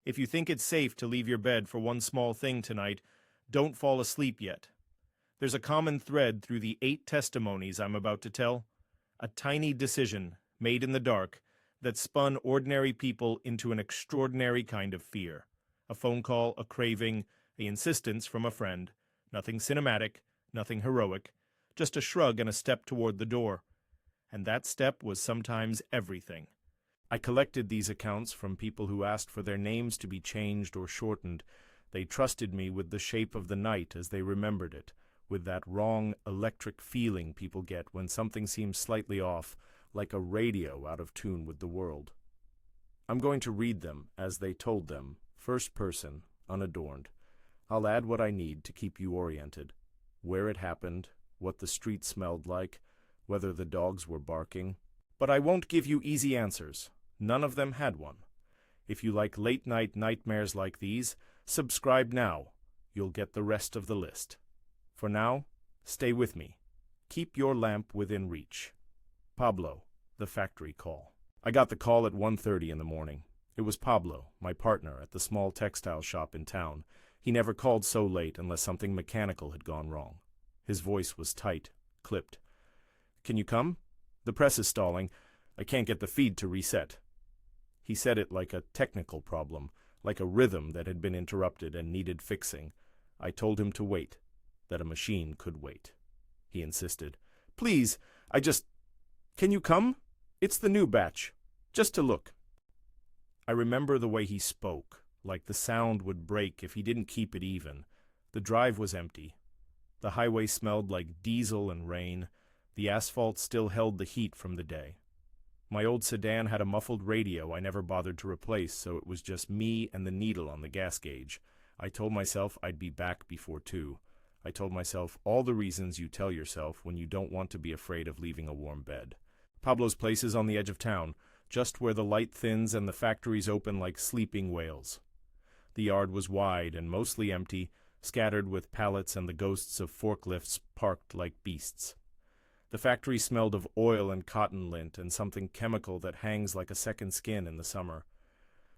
If you think it's safe to leave your bed for one small thing tonight, don't fall asleep yet. There's a common thread through the 8 testimonies I'm about to tell. A tiny decision, made in the dark, that spun ordinary people into an extraordinary kind of fear. A phone call, a craving, the insistence from a friend. Nothing cinematic, nothing heroic, just a shrug and a step toward the door. And that step was sometimes everything. I collected these accounts from people who asked for their names to be changed or shortened. They trusted me with the shape of the night as they remembered it, with that wrong electric feeling people get when something seems slightly off, like a radio out of tune with the world. I'm going to read them as they told them, first person, unadorned. I'll add what I need to keep you oriented. Where it happened, what the street smelled like, whether the dogs were barking. But I won't give you easy answers. None of them had one. If you like late-night nightmares like these, subscribe now. You'll get the rest of the list. For now, stay with me. Keep your lamp within reach. Pablo, the factory call. I got the call at 1:30 in the morning. It was Pablo, my partner at the small textile shop in town. He never called so late unless something mechanical had gone wrong. His voice was tight, clipped. "Can you come? The press is stalling. I can't get the feed to reset." He said it like a technical problem, like a rhythm that had been interrupted and needed fixing. I told him to wait, that a machine could wait. He insisted. "Please, Can you come? It's the new batch. Just to look." I remember the way he spoke, like the sound would break if he didn't keep it even. The drive was empty. The highway smelled like diesel and rain. The asphalt still held the heat from the day. My old sedan had a muffled radio I never bothered to replace, so it was just me and the needle on the gas gauge. I told myself I'd be back before 2. I told myself all the reasons you tell yourself when you don't want to be afraid of leaving a warm bed. Pablo's place is on the edge of town, just where the light thins and the factories open like sleeping whales. The yard was wide and mostly empty, scattered with pallets and the ghosts of forklifts parked like beasts. The factory smelled of oil and cotton lint and something chemical that hangs like a second skin in the summer.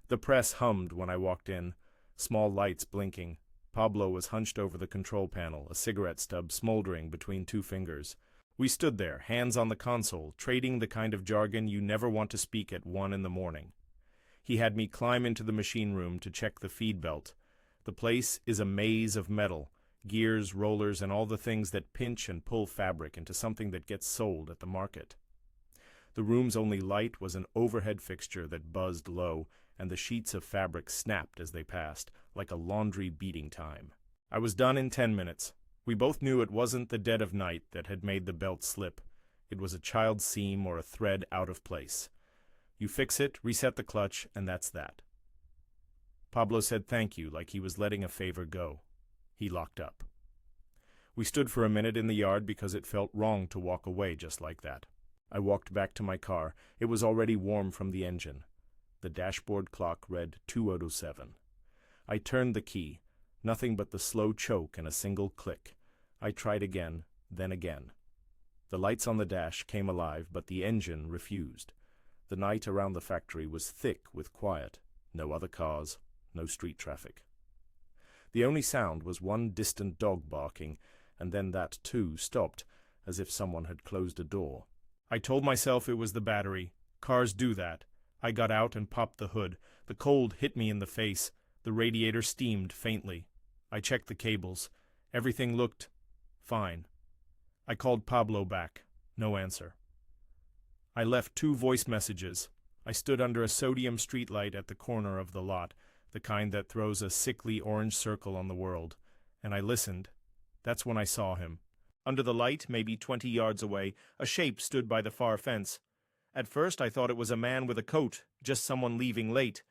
The press hummed when I walked in, small lights blinking. Pablo was hunched over the control panel, a cigarette stub smoldering between 2 fingers. We stood there, hands on the console, trading the kind of jargon you never want to speak at 1 in the morning. He had me climb into the machine room to check the feed belt. The place is a maze of metal, gears, rollers, and all the things that pinch and pull fabric into something that gets sold at the market. The room's only light was an overhead fixture that buzzed low, and the sheets of fabric snapped as they passed, like a laundry beating time. I was done in 10 minutes. We both knew it wasn't the dead of night that had made the belt slip. It was a child's seam or a thread out of place. You fix it, reset the clutch, and that's that. Pablo said thank you like he was letting a favor go. He locked up. We stood for a minute in the yard because it felt wrong to walk away just like that. I walked back to my car. It was already warm from the engine. The dashboard clock read 2:07. I turned the key. Nothing but the slow choke and a single click. I tried again, then again. The lights on the dash came alive, but the engine refused. The night around the factory was thick with quiet. No other cars, no street traffic. The only sound was one distant dog barking, and then that, too, stopped, as if someone had closed a door. I told myself it was the battery. Cars do that. I got out and popped the hood. The cold hit me in the face. The radiator steamed faintly. I checked the cables. Everything looked fine. I called Pablo back. No answer. I left 2 voice messages. I stood under a sodium streetlight at the corner of the lot, the kind that throws a sickly orange circle on the world, and I listened. That's when I saw him. Under the light, maybe 20 yards away, a shape stood by the far fence. At first I thought it was a man with a coat, just someone leaving late.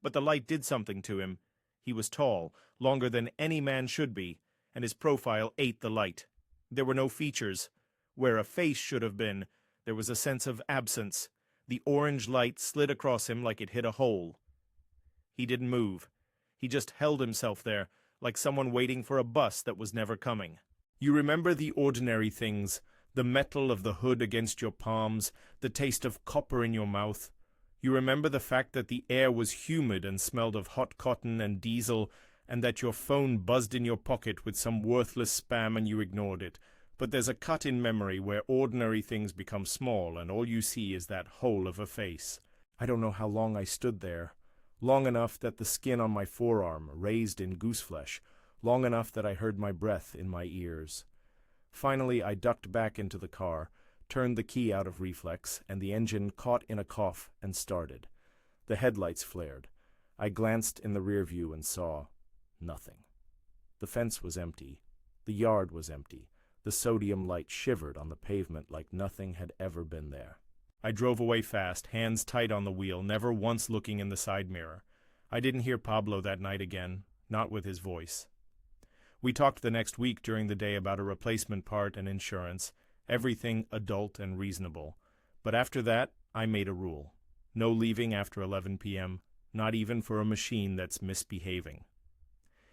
But the light did something to him. He was tall, longer than any man should be, and his profile ate the light. There were no features. Where a face should have been, there was a sense of absence. The orange light slid across him like it hit a hole. He didn't move. He just held himself there, like someone waiting for a bus that was never coming. You remember the ordinary things, the metal of the hood against your palms, the taste of copper in your mouth. You remember the fact that the air was humid and smelled of hot cotton and diesel, and that your phone buzzed in your pocket with some worthless spam and you ignored it. But there's a cut in memory where ordinary things become small and all you see is that hole of a face. I don't know how long I stood there. Long enough that the skin on my forearm raised in gooseflesh. Long enough that I heard my breath in my ears. Finally, I ducked back into the car, turned the key out of reflex, and the engine caught in a cough and started. The headlights flared. I glanced in the rear view and saw nothing. The fence was empty. The yard was empty. The sodium light shivered on the pavement like nothing had ever been there. I drove away fast, hands tight on the wheel, never once looking in the side mirror. I didn't hear Pablo that night again, not with his voice. We talked the next week during the day about a replacement part and insurance, everything adult and reasonable. But after that, I made a rule. No leaving after 11 p.m., not even for a machine that's misbehaving.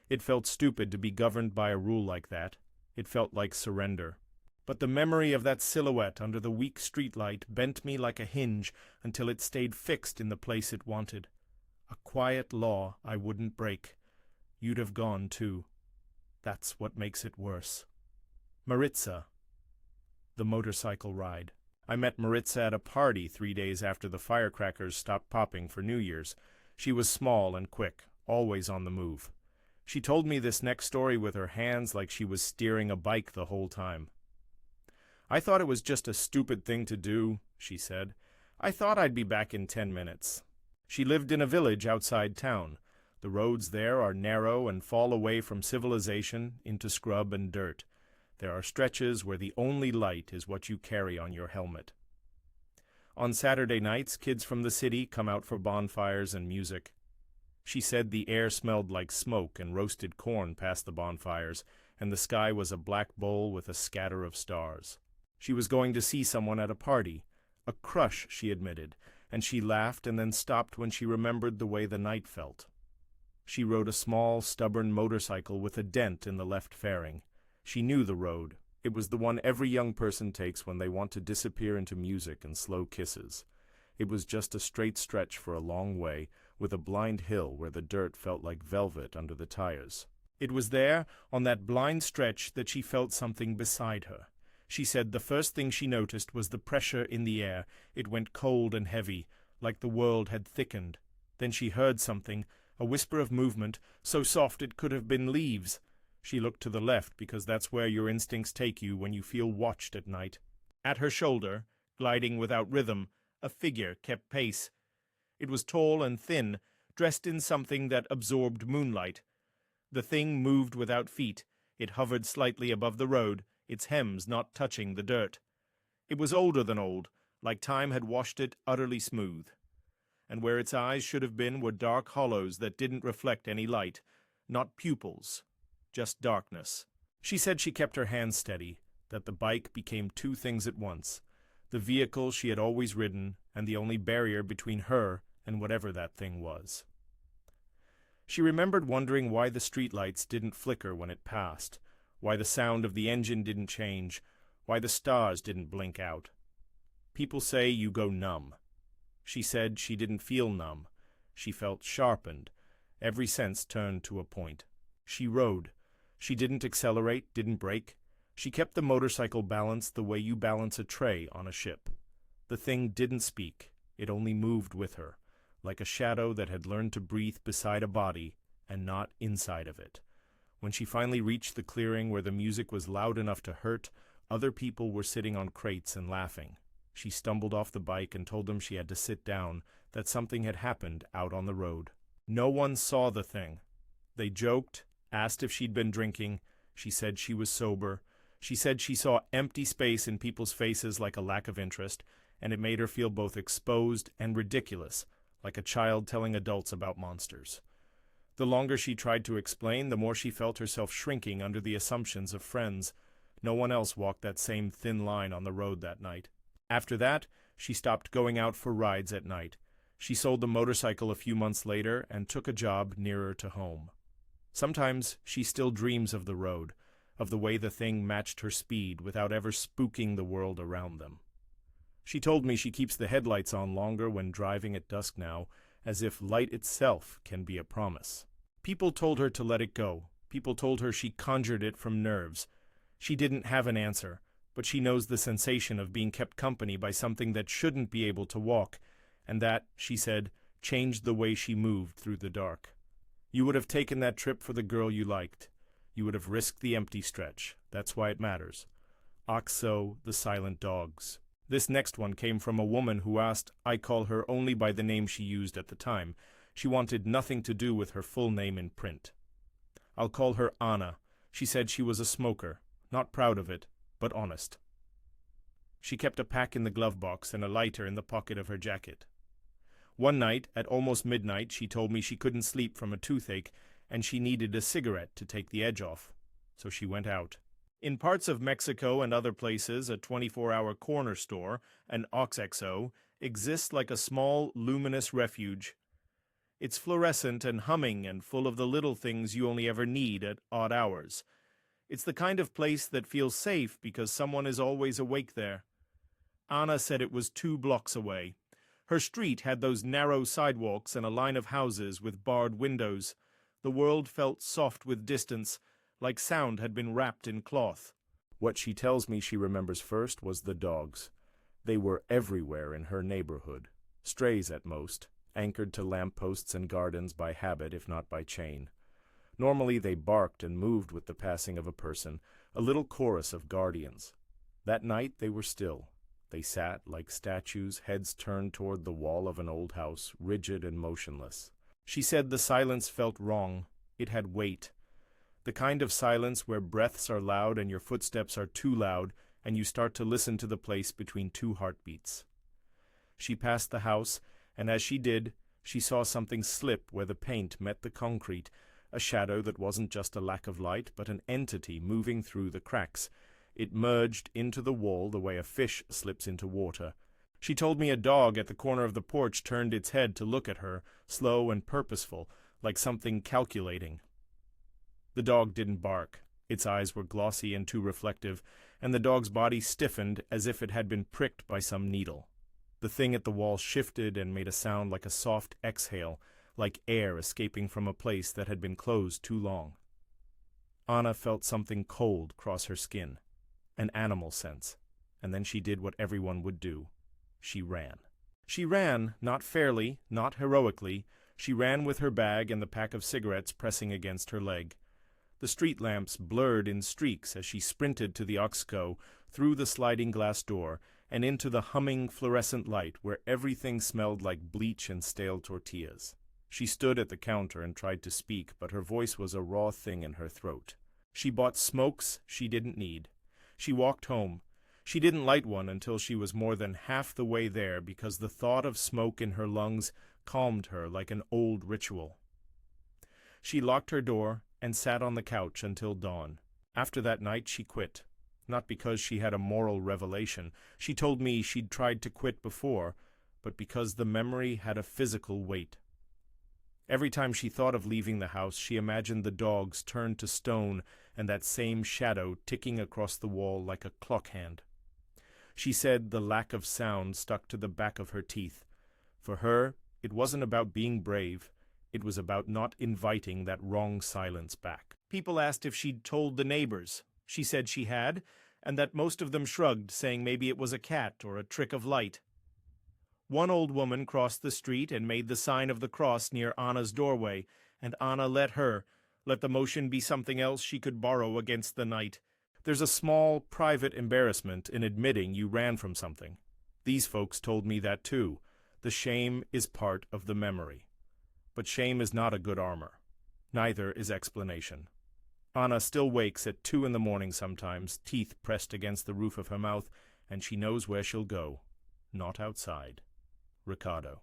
It felt stupid to be governed by a rule like that. It felt like surrender. But the memory of that silhouette under the weak streetlight bent me like a hinge until it stayed fixed in the place it wanted. A quiet law I wouldn't break. You'd have gone, too. That's what makes it worse. Maritza. The motorcycle ride. I met Maritza at a party 3 days after the firecrackers stopped popping for New Year's. She was small and quick, always on the move. She told me this next story with her hands like she was steering a bike the whole time. I thought it was just a stupid thing to do, she said. I thought I'd be back in 10 minutes. She lived in a village outside town. The roads there are narrow and fall away from civilization into scrub and dirt. There are stretches where the only light is what you carry on your helmet. On Saturday nights, kids from the city come out for bonfires and music. She said the air smelled like smoke and roasted corn past the bonfires, and the sky was a black bowl with a scatter of stars. She was going to see someone at a party. A crush, she admitted, and she laughed and then stopped when she remembered the way the night felt. She rode a small, stubborn motorcycle with a dent in the left fairing. She knew the road. It was the one every young person takes when they want to disappear into music and slow kisses. It was just a straight stretch for a long way, with a blind hill where the dirt felt like velvet under the tires. It was there, on that blind stretch, that she felt something beside her. She said the first thing she noticed was the pressure in the air. It went cold and heavy, like the world had thickened. Then she heard something, a whisper of movement, so soft it could have been leaves. She looked to the left because that's where your instincts take you when you feel watched at night. At her shoulder, gliding without rhythm, a figure kept pace. It was tall and thin, dressed in something that absorbed moonlight. The thing moved without feet. It hovered slightly above the road, its hems not touching the dirt. It was older than old, like time had washed it utterly smooth. And where its eyes should have been were dark hollows that didn't reflect any light, not pupils, just darkness. She said she kept her hands steady, that the bike became two things at once, the vehicle she had always ridden and the only barrier between her and whatever that thing was. She remembered wondering why the streetlights didn't flicker when it passed, why the sound of the engine didn't change, why the stars didn't blink out. People say you go numb. She said she didn't feel numb. She felt sharpened, every sense turned to a point. She rode. She didn't accelerate, didn't brake. She kept the motorcycle balanced the way you balance a tray on a ship. The thing didn't speak. It only moved with her, like a shadow that had learned to breathe beside a body and not inside of it. When she finally reached the clearing where the music was loud enough to hurt, other people were sitting on crates and laughing. She stumbled off the bike and told them she had to sit down, that something had happened out on the road. No one saw the thing. They joked, asked if she'd been drinking. She said she was sober. She said she saw empty space in people's faces like a lack of interest, and it made her feel both exposed and ridiculous, like a child telling adults about monsters. The longer she tried to explain, the more she felt herself shrinking under the assumptions of friends. No one else walked that same thin line on the road that night. After that, she stopped going out for rides at night. She sold the motorcycle a few months later and took a job nearer to home. Sometimes she still dreams of the road, of the way the thing matched her speed without ever spooking the world around them. She told me she keeps the headlights on longer when driving at dusk now, as if light itself can be a promise. People told her to let it go. People told her she conjured it from nerves. She didn't have an answer, but she knows the sensation of being kept company by something that shouldn't be able to walk, and that, she said, changed the way she moved through the dark. You would have taken that trip for the girl you liked. You would have risked the empty stretch. That's why it matters. Oxo, the silent dogs. This next one came from a woman who asked I call her only by the name she used at the time. She wanted nothing to do with her full name in print. I'll call her Anna. She said she was a smoker, not proud of it, but honest. She kept a pack in the glove box and a lighter in the pocket of her jacket. One night, at almost midnight, she told me she couldn't sleep from a toothache and she needed a cigarette to take the edge off. So she went out. In parts of Mexico and other places, a 24-hour corner store, an OXXO, exists like a small, luminous refuge. It's fluorescent and humming and full of the little things you only ever need at odd hours. It's the kind of place that feels safe because someone is always awake there. Anna said it was 2 blocks away. Her street had those narrow sidewalks and a line of houses with barred windows. The world felt soft with distance, like sound had been wrapped in cloth. What she tells me she remembers first was the dogs. They were everywhere in her neighborhood, strays at most, anchored to lampposts and gardens by habit if not by chain. Normally they barked and moved with the passing of a person, a little chorus of guardians. That night they were still. They sat like statues, heads turned toward the wall of an old house, rigid and motionless. She said the silence felt wrong. It had weight. The kind of silence where breaths are loud and your footsteps are too loud, and you start to listen to the place between 2 heartbeats. She passed the house, and as she did, she saw something slip where the paint met the concrete, a shadow that wasn't just a lack of light, but an entity moving through the cracks. It merged into the wall the way a fish slips into water. She told me a dog at the corner of the porch turned its head to look at her, slow and purposeful, like something calculating. The dog didn't bark. Its eyes were glossy and too reflective, and the dog's body stiffened as if it had been pricked by some needle. The thing at the wall shifted and made a sound like a soft exhale, like air escaping from a place that had been closed too long. Anna felt something cold cross her skin, an animal sense, and then she did what everyone would do. She ran. She ran, not fairly, not heroically. She ran with her bag and the pack of cigarettes pressing against her leg. The street lamps blurred in streaks as she sprinted to the OXXO, through the sliding glass door, and into the humming fluorescent light where everything smelled like bleach and stale tortillas. She stood at the counter and tried to speak, but her voice was a raw thing in her throat. She bought smokes she didn't need. She walked home. She didn't light one until she was more than half the way there because the thought of smoke in her lungs calmed her like an old ritual. She locked her door and sat on the couch until dawn. After that night she quit. Not because she had a moral revelation. She told me she'd tried to quit before, but because the memory had a physical weight. Every time she thought of leaving the house, she imagined the dogs turned to stone and that same shadow ticking across the wall like a clock hand. She said the lack of sound stuck to the back of her teeth. For her, it wasn't about being brave. It was about not inviting that wrong silence back. People asked if she'd told the neighbors. She said she had, and that most of them shrugged, saying maybe it was a cat or a trick of light. One old woman crossed the street and made the sign of the cross near Anna's doorway, and Anna let the motion be something else she could borrow against the night. There's a small, private embarrassment in admitting you ran from something. These folks told me that too. The shame is part of the memory. But shame is not a good armor. Neither is explanation. Anna still wakes at 2 a.m. sometimes, teeth pressed against the roof of her mouth, and she knows where she'll go. Not outside. Ricardo.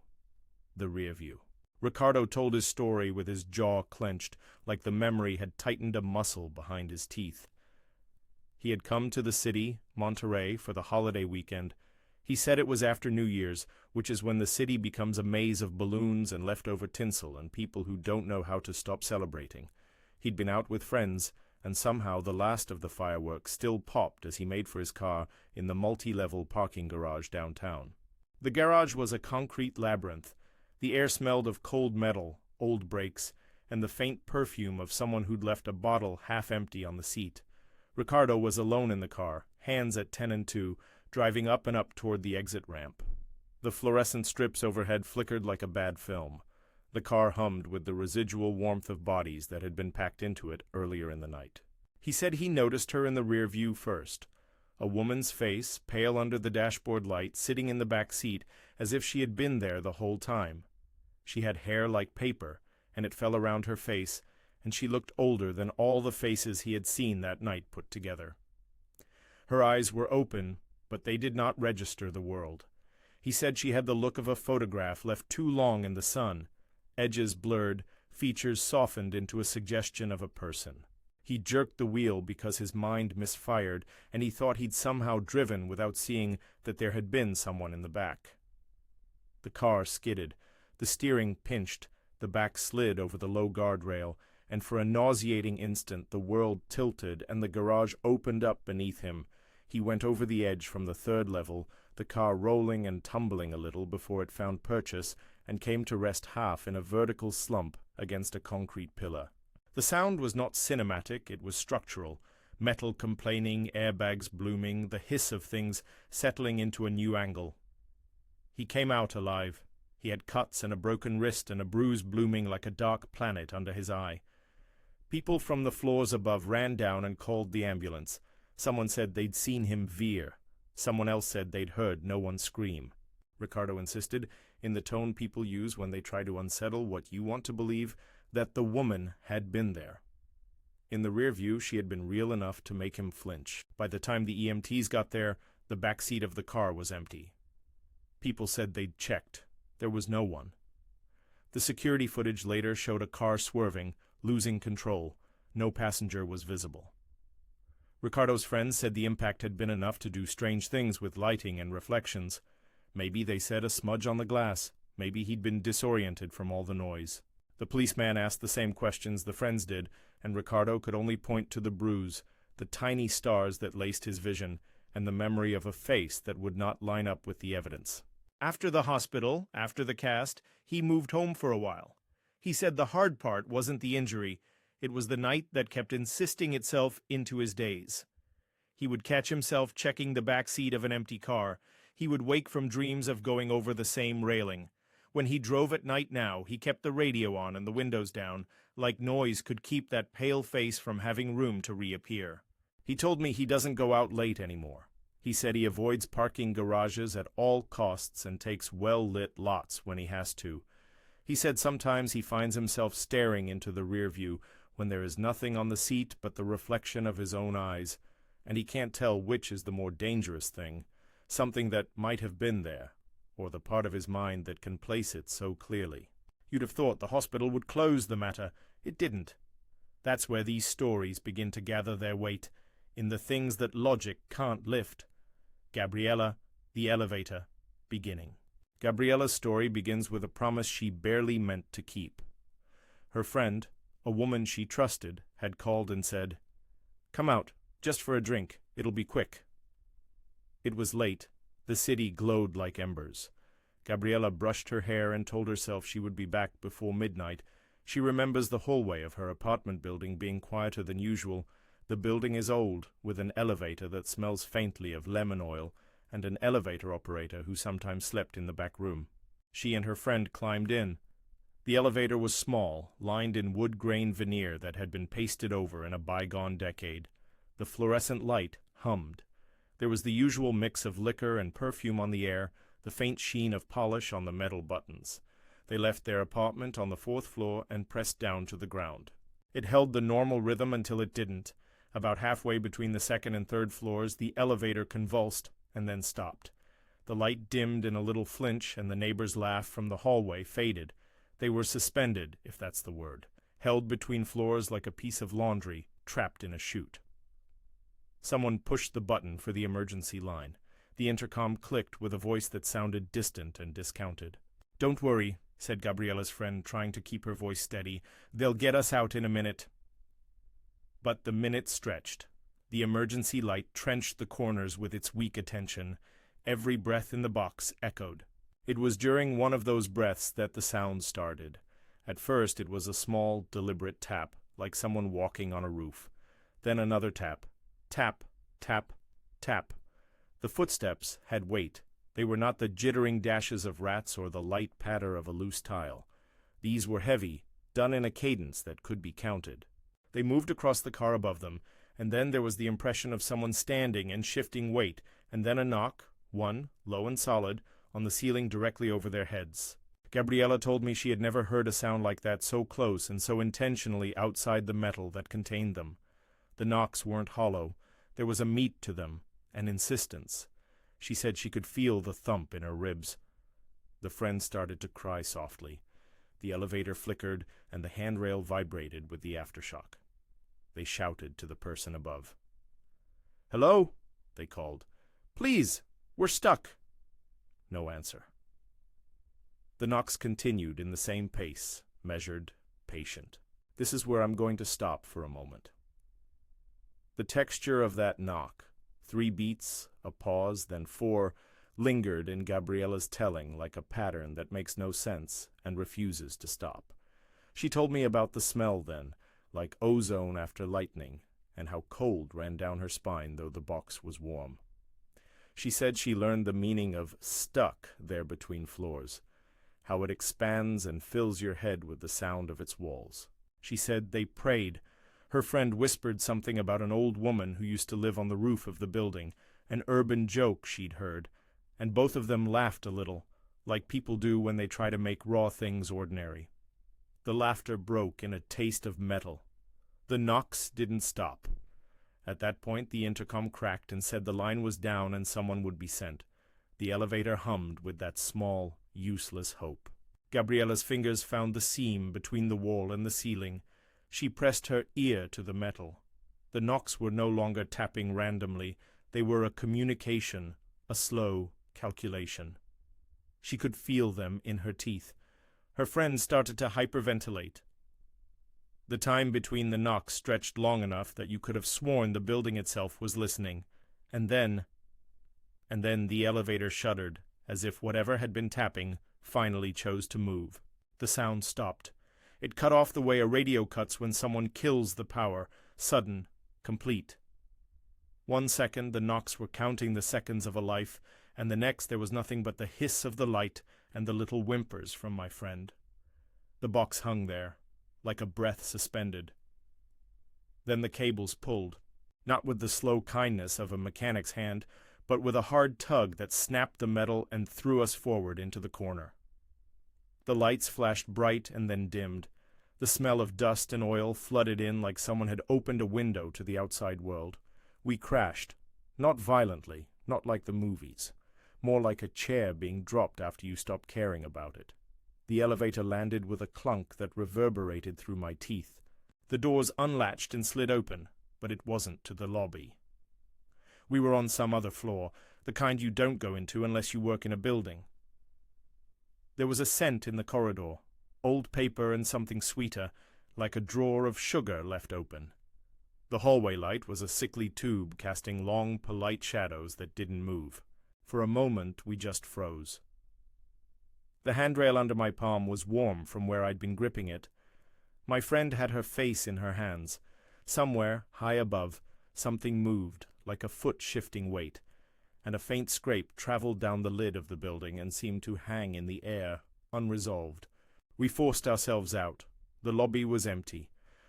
The rear view. Ricardo told his story with his jaw clenched, like the memory had tightened a muscle behind his teeth. He had come to the city, Monterrey, for the holiday weekend. He said it was after New Year's, which is when the city becomes a maze of balloons and leftover tinsel and people who don't know how to stop celebrating. He'd been out with friends, and somehow the last of the fireworks still popped as he made for his car in the multi-level parking garage downtown. The garage was a concrete labyrinth. The air smelled of cold metal, old brakes, and the faint perfume of someone who'd left a bottle half empty on the seat. Ricardo was alone in the car, hands at 10 and 2, driving up and up toward the exit ramp. The fluorescent strips overhead flickered like a bad film. The car hummed with the residual warmth of bodies that had been packed into it earlier in the night. He said he noticed her in the rear view first. A woman's face, pale under the dashboard light, sitting in the back seat as if she had been there the whole time. She had hair like paper, and it fell around her face, and she looked older than all the faces he had seen that night put together. Her eyes were open, but they did not register the world. He said she had the look of a photograph left too long in the sun, edges blurred, features softened into a suggestion of a person. He jerked the wheel because his mind misfired, and he thought he'd somehow driven without seeing that there had been someone in the back. The car skidded, the steering pinched, the back slid over the low guardrail, and for a nauseating instant the world tilted and the garage opened up beneath him. He went over the edge from the third level, the car rolling and tumbling a little before it found purchase and came to rest half in a vertical slump against a concrete pillar. The sound was not cinematic, it was structural. Metal complaining, airbags blooming, the hiss of things settling into a new angle. He came out alive. He had cuts and a broken wrist and a bruise blooming like a dark planet under his eye. People from the floors above ran down and called the ambulance. Someone said they'd seen him veer. Someone else said they'd heard no one scream. Ricardo insisted, in the tone people use when they try to unsettle what you want to believe, that the woman had been there. In the rear view, she had been real enough to make him flinch. By the time the EMTs got there, the back seat of the car was empty. People said they'd checked. There was no one. The security footage later showed a car swerving, losing control. No passenger was visible. Ricardo's friends said the impact had been enough to do strange things with lighting and reflections. Maybe, they said, a smudge on the glass. Maybe he'd been disoriented from all the noise. The policeman asked the same questions the friends did, and Ricardo could only point to the bruise, the tiny stars that laced his vision, and the memory of a face that would not line up with the evidence. After the hospital, after the cast, he moved home for a while. He said the hard part wasn't the injury, it was the night that kept insisting itself into his days. He would catch himself checking the back seat of an empty car. He would wake from dreams of going over the same railing. When he drove at night now, he kept the radio on and the windows down, like noise could keep that pale face from having room to reappear. He told me he doesn't go out late anymore. He said he avoids parking garages at all costs and takes well-lit lots when he has to. He said sometimes he finds himself staring into the rear view when there is nothing on the seat but the reflection of his own eyes, and he can't tell which is the more dangerous thing, something that might have been there, or the part of his mind that can place it so clearly. You'd have thought the hospital would close the matter. It didn't. That's where these stories begin to gather their weight, in the things that logic can't lift. Gabriella, the elevator, beginning. Gabriella's story begins with a promise she barely meant to keep. Her friend, a woman she trusted, had called and said, "Come out, just for a drink. It'll be quick." It was late. The city glowed like embers. Gabriella brushed her hair and told herself she would be back before midnight. She remembers the hallway of her apartment building being quieter than usual. The building is old, with an elevator that smells faintly of lemon oil, and an elevator operator who sometimes slept in the back room. She and her friend climbed in. The elevator was small, lined in wood-grain veneer that had been pasted over in a bygone decade. The fluorescent light hummed. There was the usual mix of liquor and perfume on the air, the faint sheen of polish on the metal buttons. They left their apartment on the 4th floor and pressed down to the ground. It held the normal rhythm until it didn't. About halfway between the 2nd and 3rd floors, the elevator convulsed and then stopped. The light dimmed in a little flinch, and the neighbor's laugh from the hallway faded. They were suspended, if that's the word, held between floors like a piece of laundry, trapped in a chute. Someone pushed the button for the emergency line. The intercom clicked with a voice that sounded distant and discounted. "Don't worry," said Gabriella's friend, trying to keep her voice steady. "They'll get us out in a minute." But the minute stretched. The emergency light trenched the corners with its weak attention. Every breath in the box echoed. It was during one of those breaths that the sound started. At first it was a small, deliberate tap, like someone walking on a roof. Then another tap. Tap, tap, tap. The footsteps had weight. They were not the jittering dashes of rats or the light patter of a loose tile. These were heavy, done in a cadence that could be counted. They moved across the car above them, and then there was the impression of someone standing and shifting weight, and then a knock, one, low and solid, on the ceiling directly over their heads. Gabriella told me she had never heard a sound like that so close and so intentionally outside the metal that contained them. The knocks weren't hollow. There was a meat to them, an insistence. She said she could feel the thump in her ribs. The friend started to cry softly. The elevator flickered, and the handrail vibrated with the aftershock. They shouted to the person above. "Hello?" they called. "Please, we're stuck." No answer. The knocks continued in the same pace, measured, patient. This is where I'm going to stop for a moment. The texture of that knock, 3 beats, a pause, then 4, lingered in Gabriella's telling like a pattern that makes no sense and refuses to stop. She told me about the smell then, like ozone after lightning, and how cold ran down her spine though the box was warm. She said she learned the meaning of stuck there between floors, how it expands and fills your head with the sound of its walls. She said they prayed. Her friend whispered something about an old woman who used to live on the roof of the building, an urban joke she'd heard, and both of them laughed a little, like people do when they try to make raw things ordinary. The laughter broke in a taste of metal. The knocks didn't stop. At that point the intercom cracked and said the line was down and someone would be sent. The elevator hummed with that small, useless hope. Gabriella's fingers found the seam between the wall and the ceiling. She pressed her ear to the metal. The knocks were no longer tapping randomly. They were a communication, a slow calculation. She could feel them in her teeth. Her friend started to hyperventilate. The time between the knocks stretched long enough that you could have sworn the building itself was listening. And then the elevator shuddered, as if whatever had been tapping finally chose to move. The sound stopped. It cut off the way a radio cuts when someone kills the power, sudden, complete. 1 second the knocks were counting the seconds of a life, and the next there was nothing but the hiss of the light and the little whimpers from my friend. The box hung there, like a breath suspended. Then the cables pulled, not with the slow kindness of a mechanic's hand, but with a hard tug that snapped the metal and threw us forward into the corner. The lights flashed bright and then dimmed. The smell of dust and oil flooded in like someone had opened a window to the outside world. We crashed, not violently, not like the movies, more like a chair being dropped after you stop caring about it. The elevator landed with a clunk that reverberated through my teeth. The doors unlatched and slid open, but it wasn't to the lobby. We were on some other floor, the kind you don't go into unless you work in a building. There was a scent in the corridor, old paper and something sweeter, like a drawer of sugar left open. The hallway light was a sickly tube casting long, polite shadows that didn't move. For a moment we just froze. The handrail under my palm was warm from where I'd been gripping it. My friend had her face in her hands. Somewhere, high above, something moved, like a foot shifting weight, and a faint scrape traveled down the lid of the building and seemed to hang in the air, unresolved. We forced ourselves out. The lobby was empty.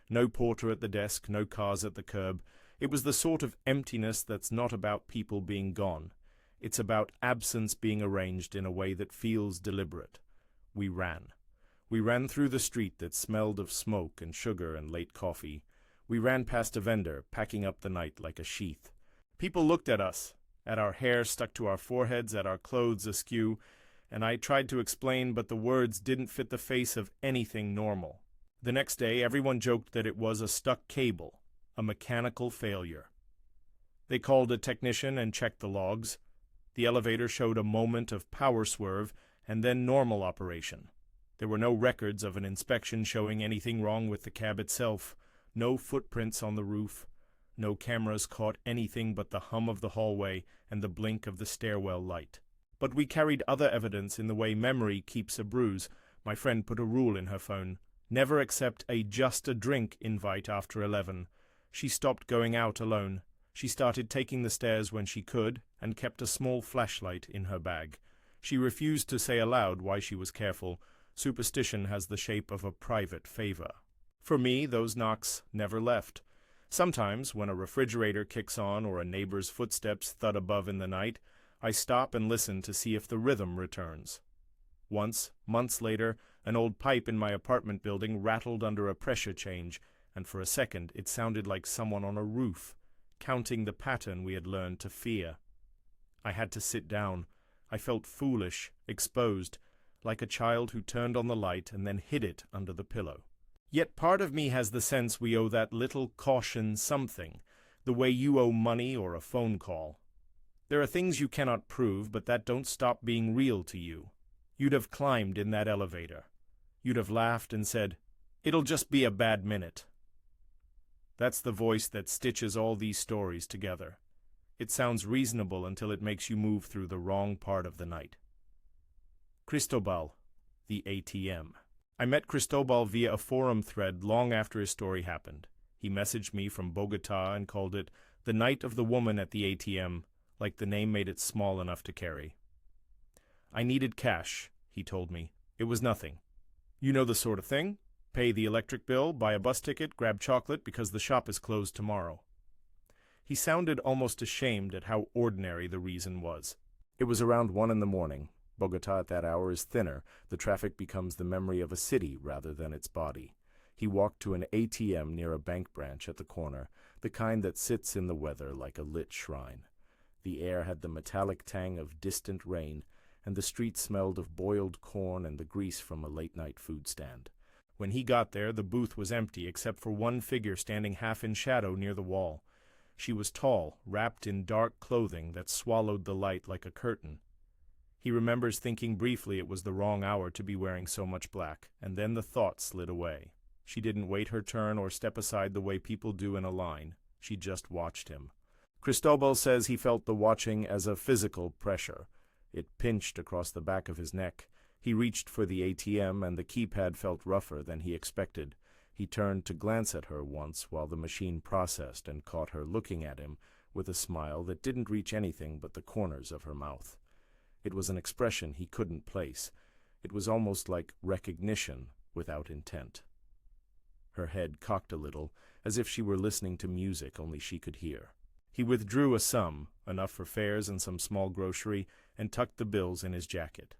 No porter at the desk, no cars at the curb. It was the sort of emptiness that's not about people being gone. It's about absence being arranged in a way that feels deliberate. We ran. We ran through the street that smelled of smoke and sugar and late coffee. We ran past a vendor, packing up the night like a sheath. People looked at us, at our hair stuck to our foreheads, at our clothes askew, and I tried to explain, but the words didn't fit the face of anything normal. The next day, everyone joked that it was a stuck cable, a mechanical failure. They called a technician and checked the logs. The elevator showed a moment of power swerve and then normal operation. There were no records of an inspection showing anything wrong with the cab itself, No footprints on the roof. No cameras caught anything but the hum of the hallway and the blink of the stairwell light. But we carried other evidence in the way memory keeps a bruise. My friend put a rule in her phone. Never accept a just a drink invite after 11. She stopped going out alone. She started taking the stairs when she could and kept a small flashlight in her bag. She refused to say aloud why she was careful. Superstition has the shape of a private favor. For me, those knocks never left. Sometimes, when a refrigerator kicks on or a neighbor's footsteps thud above in the night, I stop and listen to see if the rhythm returns. Once, months later, an old pipe in my apartment building rattled under a pressure change, and for a second it sounded like someone on a roof, counting the pattern we had learned to fear. I had to sit down. I felt foolish, exposed, like a child who turned on the light and then hid it under the pillow. Yet part of me has the sense we owe that little caution something, the way you owe money or a phone call. There are things you cannot prove, but that don't stop being real to you. You'd have climbed in that elevator. You'd have laughed and said, "It'll just be a bad minute." That's the voice that stitches all these stories together. It sounds reasonable until it makes you move through the wrong part of the night. Cristobal, the ATM. I met Cristobal via a forum thread long after his story happened. He messaged me from Bogota and called it "The Night of the Woman at the ATM," like the name made it small enough to carry. I needed cash, he told me. It was nothing. You know the sort of thing? Pay the electric bill, buy a bus ticket, grab chocolate because the shop is closed tomorrow. He sounded almost ashamed at how ordinary the reason was. It was around 1 in the morning. Bogota at that hour is thinner. The traffic becomes the memory of a city rather than its body. He walked to an ATM near a bank branch at the corner, the kind that sits in the weather like a lit shrine. The air had the metallic tang of distant rain, and the street smelled of boiled corn and the grease from a late-night food stand. When he got there, the booth was empty except for one figure standing half in shadow near the wall. She was tall, wrapped in dark clothing that swallowed the light like a curtain. He remembers thinking briefly it was the wrong hour to be wearing so much black, and then the thought slid away. She didn't wait her turn or step aside the way people do in a line. She just watched him. Cristobal says he felt the watching as a physical pressure. It pinched across the back of his neck. He reached for the ATM, and the keypad felt rougher than he expected. He turned to glance at her once while the machine processed and caught her looking at him with a smile that didn't reach anything but the corners of her mouth. It was an expression he couldn't place. It was almost like recognition without intent. Her head cocked a little, as if she were listening to music only she could hear. He withdrew a sum, enough for fares and some small grocery, and tucked the bills in his jacket.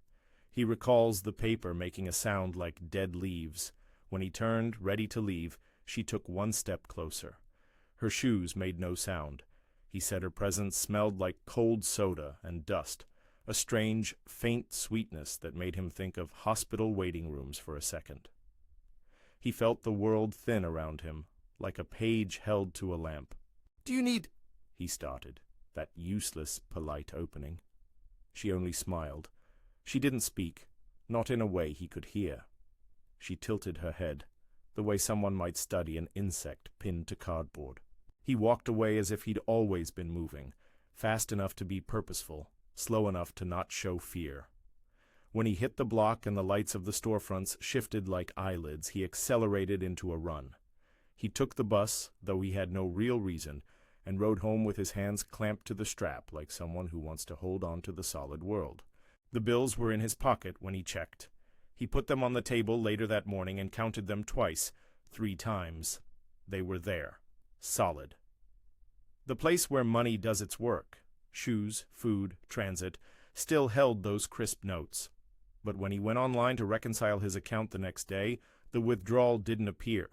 He recalls the paper making a sound like dead leaves. When he turned, ready to leave, she took one step closer. Her shoes made no sound. He said her presence smelled like cold soda and dust, a strange, faint sweetness that made him think of hospital waiting rooms for a second. He felt the world thin around him, like a page held to a lamp. "Do you need—" he started, that useless, polite opening. She only smiled. She didn't speak, not in a way he could hear. She tilted her head, the way someone might study an insect pinned to cardboard. He walked away as if he'd always been moving, fast enough to be purposeful, slow enough to not show fear. When he hit the block and the lights of the storefronts shifted like eyelids, he accelerated into a run. He took the bus, though he had no real reason, and rode home with his hands clamped to the strap like someone who wants to hold on to the solid world. The bills were in his pocket when he checked. He put them on the table later that morning and counted them twice, 3 times. They were there, solid. The place where money does its work, shoes, food, transit, still held those crisp notes. But when he went online to reconcile his account the next day, the withdrawal didn't appear.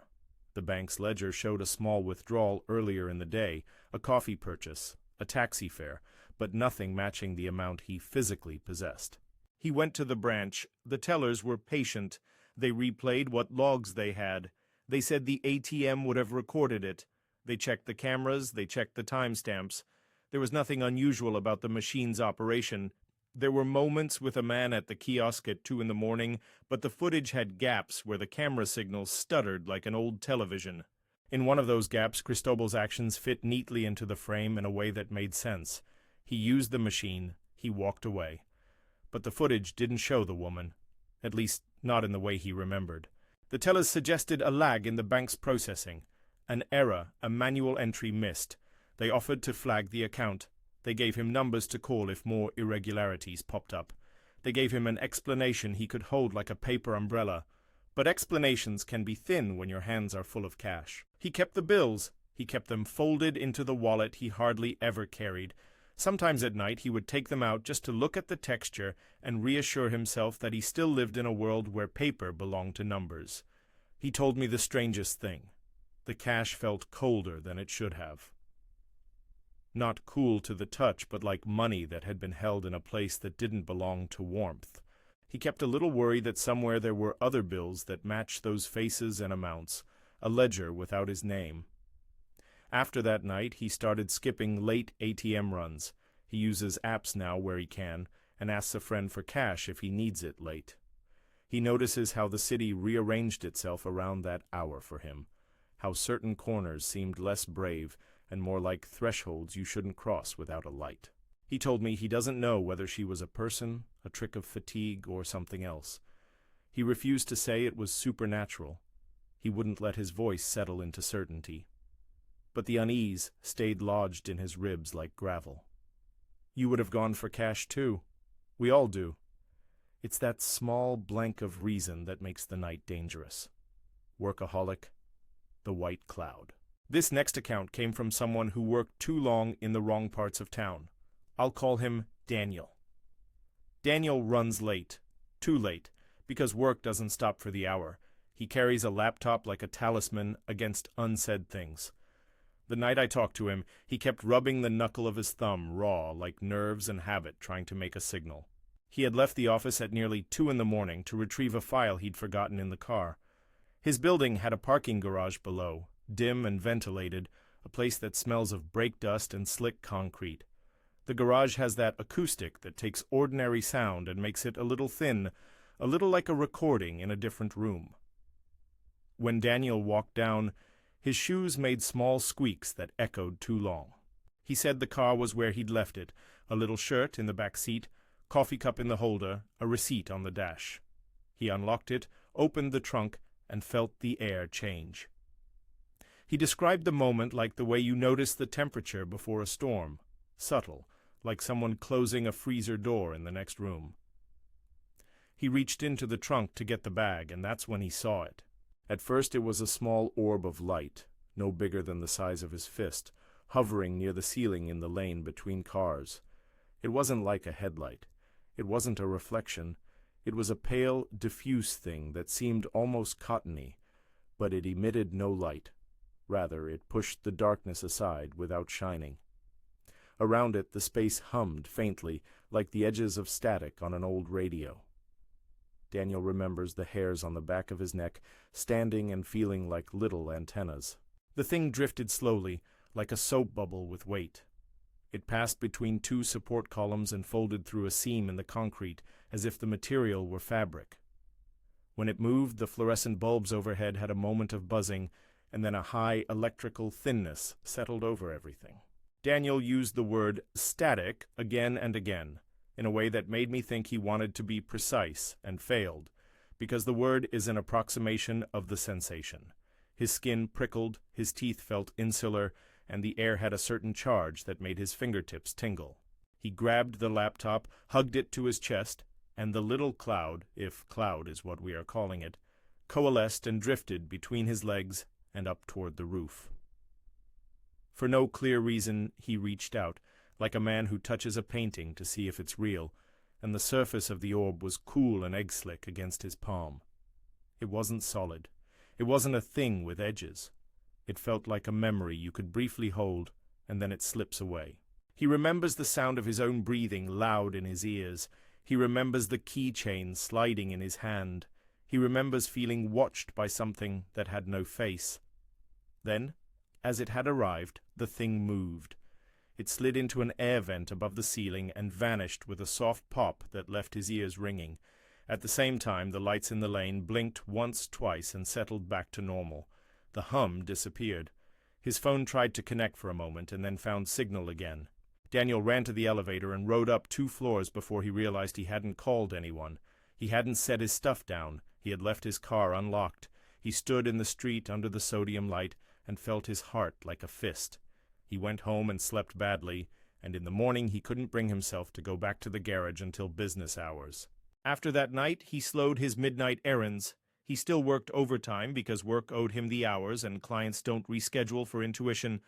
The bank's ledger showed a small withdrawal earlier in the day, a coffee purchase, a taxi fare, but nothing matching the amount he physically possessed. He went to the branch. The tellers were patient. They replayed what logs they had. They said the ATM would have recorded it. They checked the cameras, they checked the timestamps. There was nothing unusual about the machine's operation. There were moments with a man at the kiosk at 2 in the morning, but the footage had gaps where the camera signal stuttered like an old television. In one of those gaps, Cristobal's actions fit neatly into the frame in a way that made sense. He used the machine, he walked away. But the footage didn't show the woman, at least not in the way he remembered. The tellers suggested a lag in the bank's processing, an error, a manual entry missed. They offered to flag the account. They gave him numbers to call if more irregularities popped up. They gave him an explanation he could hold like a paper umbrella. But explanations can be thin when your hands are full of cash. He kept the bills. He kept them folded into the wallet he hardly ever carried. Sometimes at night he would take them out just to look at the texture and reassure himself that he still lived in a world where paper belonged to numbers. He told me the strangest thing. The cash felt colder than it should have. Not cool to the touch, but like money that had been held in a place that didn't belong to warmth. He kept a little worry that somewhere there were other bills that matched those faces and amounts, a ledger without his name. After that night, he started skipping late ATM runs. He uses apps now where he can, and asks a friend for cash if he needs it late. He notices how the city rearranged itself around that hour for him, how certain corners seemed less brave and more like thresholds you shouldn't cross without a light. He told me he doesn't know whether she was a person, a trick of fatigue, or something else. He refused to say it was supernatural. He wouldn't let his voice settle into certainty. But the unease stayed lodged in his ribs like gravel. You would have gone for cash too. We all do. It's that small blank of reason that makes the night dangerous. Workaholic, the white cloud. This next account came from someone who worked too long in the wrong parts of town. I'll call him Daniel. Daniel runs late, too late, because work doesn't stop for the hour. He carries a laptop like a talisman against unsaid things. The night I talked to him, he kept rubbing the knuckle of his thumb raw like nerves and habit trying to make a signal. He had left the office at nearly 2 a.m. to retrieve a file he'd forgotten in the car. His building had a parking garage below, dim and ventilated, a place that smells of brake dust and slick concrete. The garage has that acoustic that takes ordinary sound and makes it a little thin, a little like a recording in a different room. When Daniel walked down, his shoes made small squeaks that echoed too long. He said the car was where he'd left it, a little shirt in the back seat, coffee cup in the holder, a receipt on the dash. He unlocked it, opened the trunk, and felt the air change. He described the moment like the way you notice the temperature before a storm, subtle, like someone closing a freezer door in the next room. He reached into the trunk to get the bag, and that's when he saw it. At first it was a small orb of light, no bigger than the size of his fist, hovering near the ceiling in the lane between cars. It wasn't like a headlight. It wasn't a reflection. It was a pale, diffuse thing that seemed almost cottony, but it emitted no light. Rather, it pushed the darkness aside without shining. Around it, the space hummed faintly, like the edges of static on an old radio. Daniel remembers the hairs on the back of his neck, standing and feeling like little antennas. The thing drifted slowly, like a soap bubble with weight. It passed between 2 support columns and folded through a seam in the concrete, as if the material were fabric. When it moved, the fluorescent bulbs overhead had a moment of buzzing, and then a high electrical thinness settled over everything. Daniel used the word static again and again, in a way that made me think he wanted to be precise, and failed, because the word is an approximation of the sensation. His skin prickled, his teeth felt insular, and the air had a certain charge that made his fingertips tingle. He grabbed the laptop, hugged it to his chest, and the little cloud, if cloud is what we are calling it, coalesced and drifted between his legs and up toward the roof. For no clear reason, he reached out, like a man who touches a painting to see if it's real, and the surface of the orb was cool and egg-slick against his palm. It wasn't solid. It wasn't a thing with edges. It felt like a memory you could briefly hold, and then it slips away. He remembers the sound of his own breathing loud in his ears. He remembers the keychain sliding in his hand. He remembers feeling watched by something that had no face. Then, as it had arrived, the thing moved. It slid into an air vent above the ceiling and vanished with a soft pop that left his ears ringing. At the same time, the lights in the lane blinked once, twice, and settled back to normal. The hum disappeared. His phone tried to connect for a moment and then found signal again. Daniel ran to the elevator and rode up 2 floors before he realized he hadn't called anyone. He hadn't set his stuff down. He had left his car unlocked. He stood in the street under the sodium light and felt his heart like a fist. He went home and slept badly, and in the morning he couldn't bring himself to go back to the garage until business hours. After that night, he slowed his midnight errands. He still worked overtime because work owed him the hours and clients don't reschedule for intuition.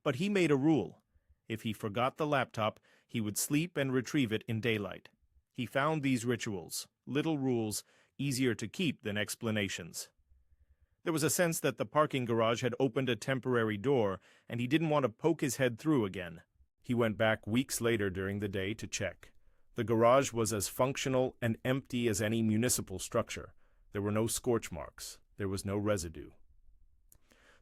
But he made a rule. If he forgot the laptop, he would sleep and retrieve it in daylight. He found these rituals, little rules, easier to keep than explanations. There was a sense that the parking garage had opened a temporary door, and he didn't want to poke his head through again. He went back weeks later during the day to check. The garage was as functional and empty as any municipal structure. There were no scorch marks. There was no residue.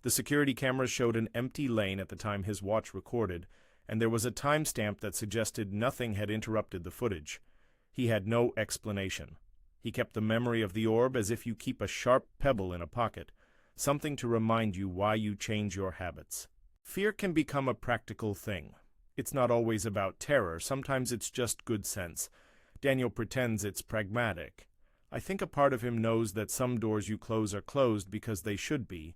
The security cameras showed an empty lane at the time his watch recorded, and there was a timestamp that suggested nothing had interrupted the footage. He had no explanation. He kept the memory of the orb as if you keep a sharp pebble in a pocket, something to remind you why you change your habits. Fear can become a practical thing. It's not always about terror. Sometimes it's just good sense. Daniel pretends it's pragmatic. I think a part of him knows that some doors you close are closed because they should be.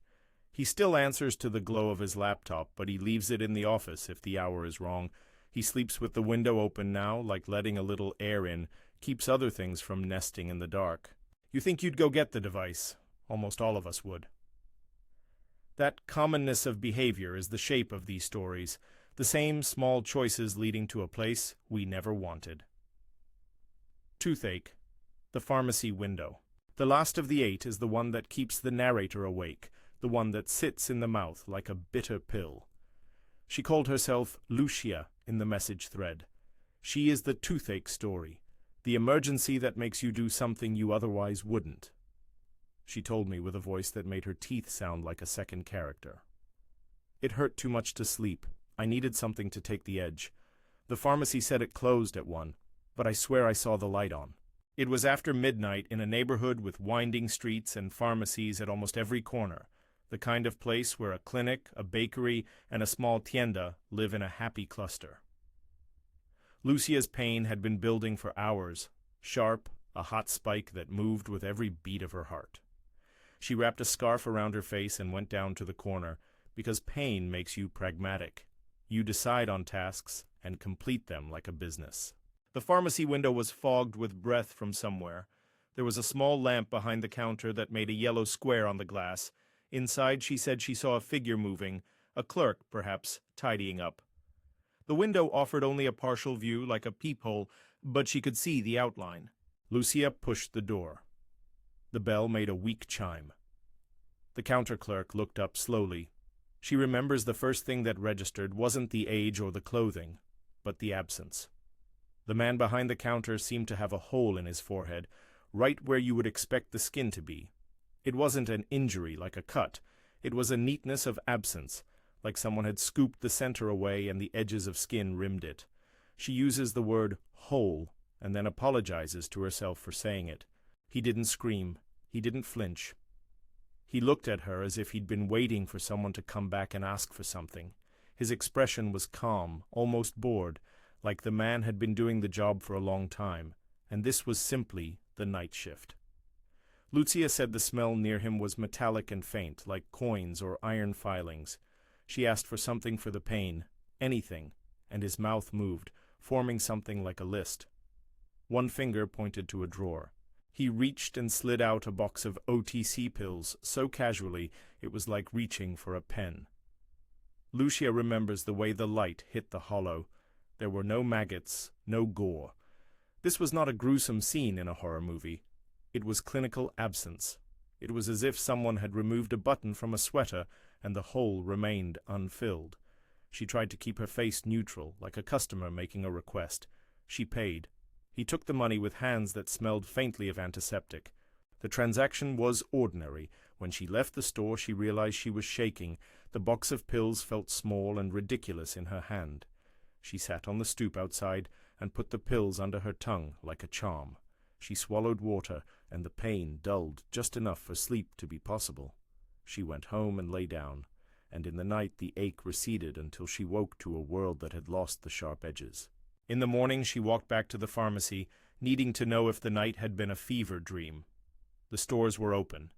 He still answers to the glow of his laptop, but he leaves it in the office if the hour is wrong. He sleeps with the window open now, like letting a little air in, keeps other things from nesting in the dark. You think you'd go get the device. Almost all of us would. That commonness of behavior is the shape of these stories, the same small choices leading to a place we never wanted. Toothache. The pharmacy window. The last of the 8 is the one that keeps the narrator awake, the one that sits in the mouth like a bitter pill. She called herself Lucia in the message thread. She is the toothache story, the emergency that makes you do something you otherwise wouldn't. She told me with a voice that made her teeth sound like a second character. It hurt too much to sleep. I needed something to take the edge. The pharmacy said it closed at 1, but I swear I saw the light on. It was after midnight in a neighborhood with winding streets and pharmacies at almost every corner, the kind of place where a clinic, a bakery, and a small tienda live in a happy cluster. Lucia's pain had been building for hours, sharp, a hot spike that moved with every beat of her heart. She wrapped a scarf around her face and went down to the corner, because pain makes you pragmatic. You decide on tasks and complete them like a business. The pharmacy window was fogged with breath from somewhere. There was a small lamp behind the counter that made a yellow square on the glass. Inside, she said she saw a figure moving, a clerk, perhaps, tidying up. The window offered only a partial view, like a peephole, but she could see the outline. Lucia pushed the door. The bell made a weak chime. The counter clerk looked up slowly. She remembers the first thing that registered wasn't the age or the clothing, but the absence. The man behind the counter seemed to have a hole in his forehead, right where you would expect the skin to be. It wasn't an injury like a cut. It was a neatness of absence, like someone had scooped the center away and the edges of skin rimmed it. She uses the word hole and then apologizes to herself for saying it. He didn't scream. He didn't flinch. He looked at her as if he'd been waiting for someone to come back and ask for something. His expression was calm, almost bored, like the man had been doing the job for a long time, and this was simply the night shift. Lucia said the smell near him was metallic and faint, like coins or iron filings. She asked for something for the pain, anything, and his mouth moved, forming something like a list. One finger pointed to a drawer. He reached and slid out a box of OTC pills so casually it was like reaching for a pen. Lucia remembers the way the light hit the hollow. There were no maggots, no gore. This was not a gruesome scene in a horror movie. It was clinical absence. It was as if someone had removed a button from a sweater and the hole remained unfilled. She tried to keep her face neutral, like a customer making a request. She paid. He took the money with hands that smelled faintly of antiseptic. The transaction was ordinary. When she left the store, she realized she was shaking. The box of pills felt small and ridiculous in her hand. She sat on the stoop outside and put the pills under her tongue like a charm. She swallowed water, and the pain dulled just enough for sleep to be possible. She went home and lay down, and in the night the ache receded until she woke to a world that had lost the sharp edges. In the morning she walked back to the pharmacy, needing to know if the night had been a fever dream. The stores were open.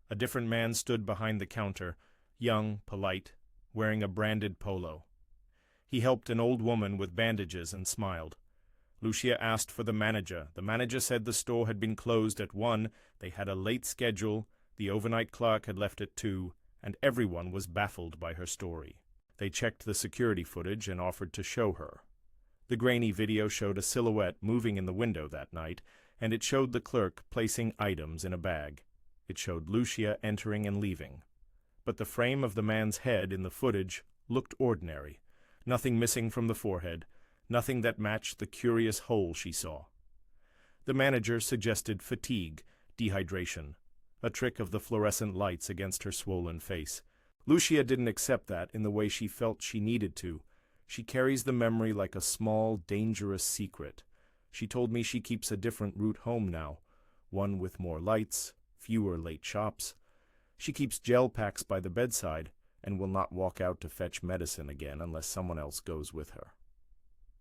A different man stood behind the counter, young, polite, wearing a branded polo. He helped an old woman with bandages and smiled. Lucia asked for the manager. The manager said the store had been closed at 1, they had a late schedule, the overnight clerk had left at 2, and everyone was baffled by her story. They checked the security footage and offered to show her. The grainy video showed a silhouette moving in the window that night, and it showed the clerk placing items in a bag. It showed Lucia entering and leaving. But the frame of the man's head in the footage looked ordinary, nothing missing from the forehead, nothing that matched the curious hole she saw. The manager suggested fatigue, dehydration, a trick of the fluorescent lights against her swollen face. Lucia didn't accept that in the way she felt she needed to. She carries the memory like a small, dangerous secret. She told me she keeps a different route home now, one with more lights, fewer late shops. She keeps gel packs by the bedside and will not walk out to fetch medicine again unless someone else goes with her.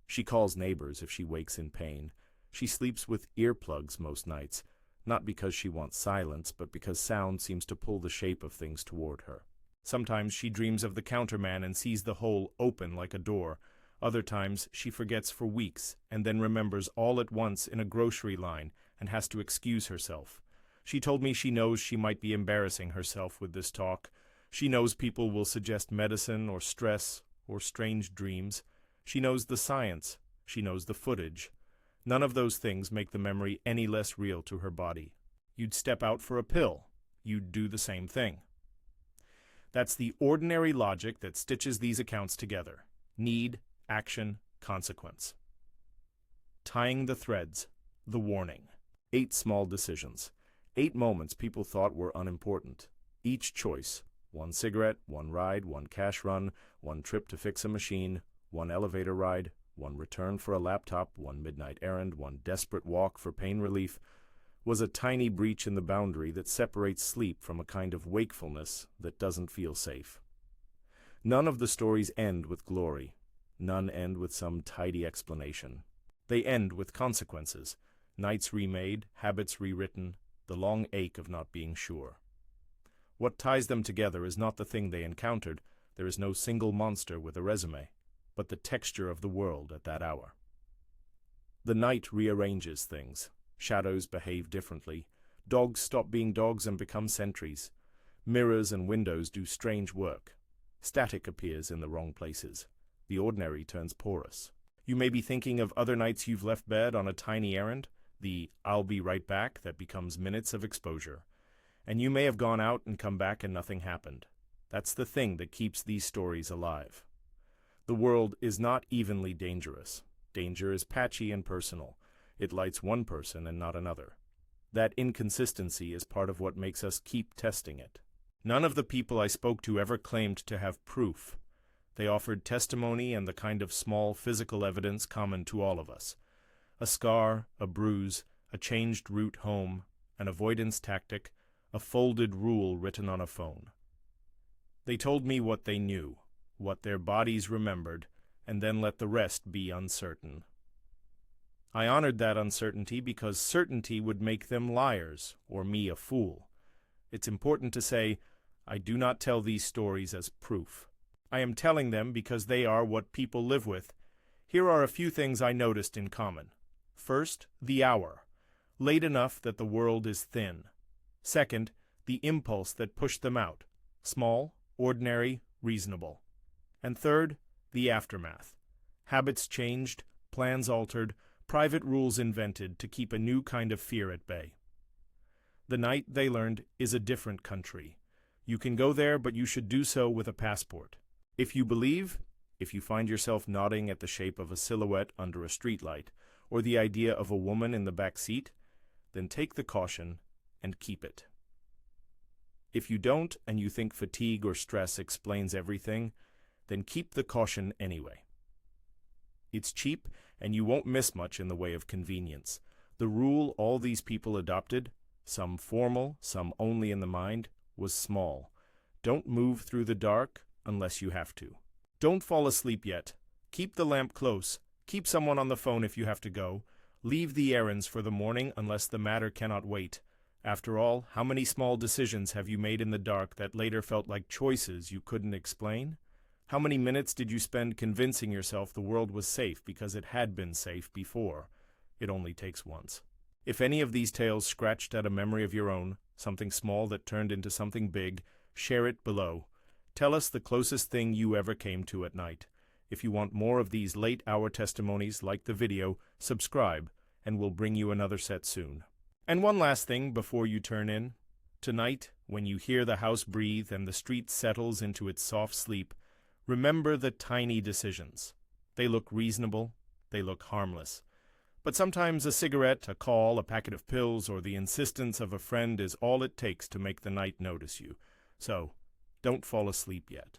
She calls neighbors if she wakes in pain. She sleeps with earplugs most nights, not because she wants silence, but because sound seems to pull the shape of things toward her. Sometimes she dreams of the counterman and sees the hole open like a door. Other times she forgets for weeks and then remembers all at once in a grocery line and has to excuse herself. She told me she knows she might be embarrassing herself with this talk. She knows people will suggest medicine or stress or strange dreams. She knows the science. She knows the footage. None of those things make the memory any less real to her body. You'd step out for a pill. You'd do the same thing. That's the ordinary logic that stitches these accounts together. Need, action, consequence. Tying the threads. The warning. 8 small decisions. 8 moments people thought were unimportant. Each choice. 1 cigarette, 1 ride, 1 cash run, 1 trip to fix a machine, 1 elevator ride, 1 return for a laptop, 1 midnight errand, 1 desperate walk for pain relief, was a tiny breach in the boundary that separates sleep from a kind of wakefulness that doesn't feel safe. None of the stories end with glory. None end with some tidy explanation. They end with consequences. Nights remade, habits rewritten, the long ache of not being sure. What ties them together is not the thing they encountered. There is no single monster with a resume, but the texture of the world at that hour. The night rearranges things. Shadows behave differently. Dogs stop being dogs and become sentries. Mirrors and windows do strange work. Static appears in the wrong places. The ordinary turns porous. You may be thinking of other nights you've left bed on a tiny errand, the "I'll be right back" that becomes minutes of exposure. And you may have gone out and come back and nothing happened. That's the thing that keeps these stories alive. The world is not evenly dangerous. Danger is patchy and personal. It lights one person and not another. That inconsistency is part of what makes us keep testing it. None of the people I spoke to ever claimed to have proof. They offered testimony and the kind of small physical evidence common to all of us. A scar, a bruise, a changed route home, an avoidance tactic, a folded rule written on a phone. They told me what they knew, what their bodies remembered, and then let the rest be uncertain. I honored that uncertainty because certainty would make them liars, or me a fool. It's important to say, I do not tell these stories as proof. I am telling them because they are what people live with. Here are a few things I noticed in common. First, the hour. Late enough that the world is thin. Second, the impulse that pushed them out. Small, ordinary, reasonable. And third, the aftermath. Habits changed, plans altered, private rules invented to keep a new kind of fear at bay. The night, they learned, is a different country. You can go there, but you should do so with a passport. If you believe, if you find yourself nodding at the shape of a silhouette under a streetlight, or the idea of a woman in the back seat, then take the caution and keep it. If you don't, and you think fatigue or stress explains everything, then keep the caution anyway. It's cheap, and you won't miss much in the way of convenience. The rule all these people adopted, some formal, some only in the mind, was small. Don't move through the dark unless you have to. Don't fall asleep yet. Keep the lamp close. Keep someone on the phone if you have to go. Leave the errands for the morning unless the matter cannot wait. After all, how many small decisions have you made in the dark that later felt like choices you couldn't explain? How many minutes did you spend convincing yourself the world was safe because it had been safe before? It only takes once. If any of these tales scratched at a memory of your own, something small that turned into something big, share it below. Tell us the closest thing you ever came to at night. If you want more of these late-hour testimonies, like the video, subscribe, and we'll bring you another set soon. And one last thing before you turn in. Tonight, when you hear the house breathe and the street settles into its soft sleep, remember the tiny decisions. They look reasonable, they look harmless. But sometimes a cigarette, a call, a packet of pills, or the insistence of a friend is all it takes to make the night notice you. So, don't fall asleep yet.